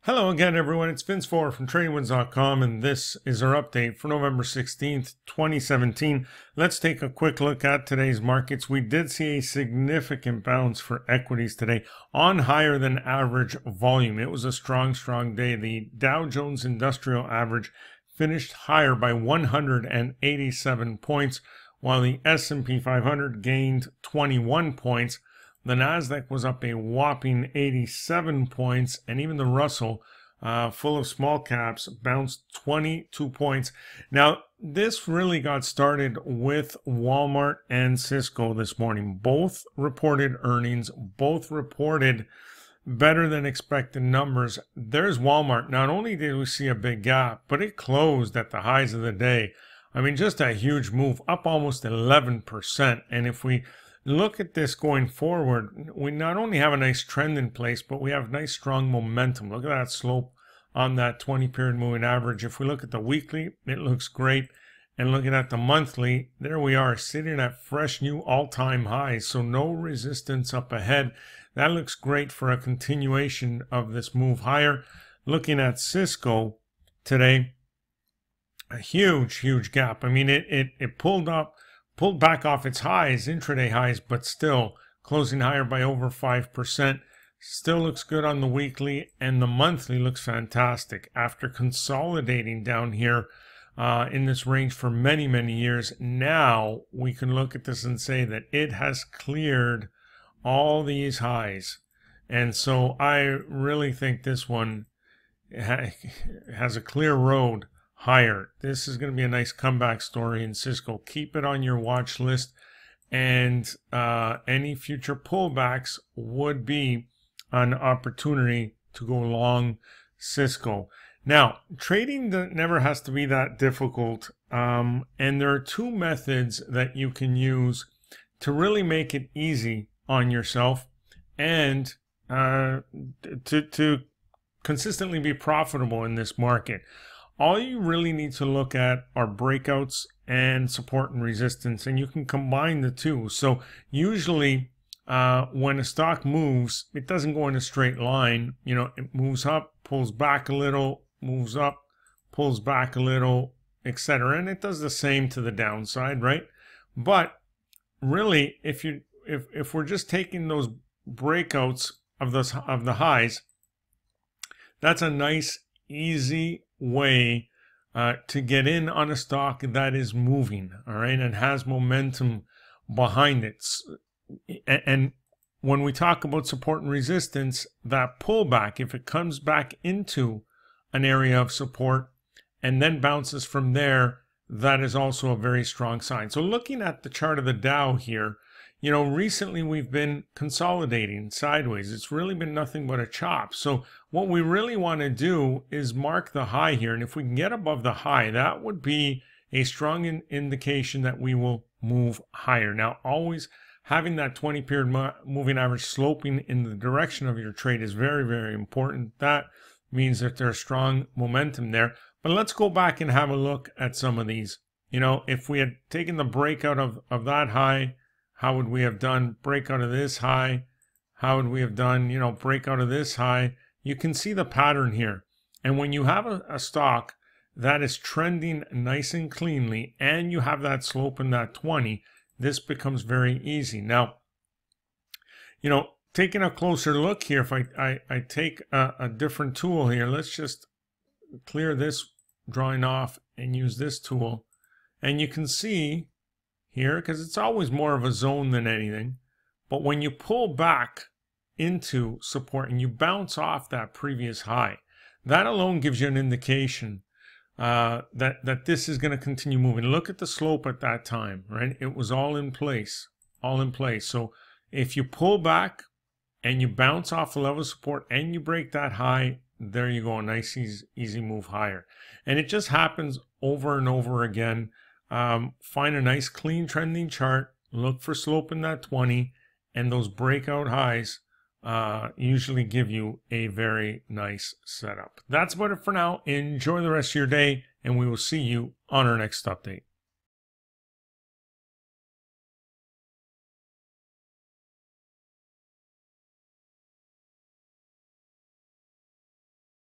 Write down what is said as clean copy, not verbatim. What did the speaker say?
Hello again, everyone. It's Vince Fuller from TradingWinds.com, and this is our update for November 16th, 2017. Let's take a quick look at today's markets. We did see a significant bounce for equities today on higher than average volume. It was a strong day. The Dow Jones Industrial Average finished higher by 187 points, while the S&P 500 gained 21 points. The NASDAQ was up a whopping 87 points, and even the Russell, full of small caps, bounced 22 points. Now, this really got started with Walmart and CSCO this morning. Both reported earnings, both reported better than expected numbers. There's Walmart. Not only did we see a big gap, but it closed at the highs of the day. I mean, just a huge move, up almost 11%. And if we look at this going forward, we not only have a nice trend in place, but we have nice strong momentum. Look at that slope on that 20-period moving average. If we look at the weekly, it looks great. And looking at the monthly, there we are, sitting at fresh new all-time highs. So no resistance up ahead. That looks great for a continuation of this move higher. Looking at CSCO today, a huge gap. I mean, it pulled back off its highs, intraday highs, but still closing higher by over 5%. Still looks good on the weekly, and the monthly looks fantastic. After consolidating down here in this range for many years, now we can look at this and say that it has cleared all these highs. And so I really think this one has a clear road higher. This is going to be a nice comeback story in CSCO. Keep it on your watch list, and any future pullbacks would be an opportunity to go long CSCO. Now, trading never has to be that difficult, and there are two methods that you can use to really make it easy on yourself and to consistently be profitable in this market. All you really need to look at are breakouts and support and resistance, and you can combine the two. So usually when a stock moves, it doesn't go in a straight line. You know, it moves up, pulls back a little, moves up, pulls back a little, etc. And it does the same to the downside, right? But really, if we're just taking those breakouts of the highs, that's a nice, easy way to get in on a stock that is moving, all right, and has momentum behind it. And when we talk about support and resistance, that pullback, if it comes back into an area of support and then bounces from there, that is also a very strong sign. So looking at the chart of the Dow here, you know, recently we've been consolidating sideways. It's really been nothing but a chop. So what we really want to do is mark the high here. And if we can get above the high, that would be a strong indication that we will move higher. Now, always having that 20-period moving average sloping in the direction of your trade is very important. That means that there's strong momentum there. But let's go back and have a look at some of these. You know, if we had taken the breakout of that high, how would we have done? Breakout of this high, how would we have done, you know, breakout of this high? You can see the pattern here. And when you have a stock that is trending nice and cleanly, and you have that slope in that 20, this becomes very easy. Now, you know, taking a closer look here, if I take a different tool here, let's just clear this drawing off and use this tool. And you can see here, because it's always more of a zone than anything, but when you pull back into support and you bounce off that previous high, that alone gives you an indication that this is going to continue moving. Look at the slope at that time, right? It was all in place. So if you pull back and you bounce off the level of support and you break that high, there you go, a nice easy move higher. And it just happens over and over again. Find a nice clean trending chart, look for slope in that 20, and those breakout highs usually give you a very nice setup. That's about it for now. Enjoy the rest of your day, and we will see you on our next update.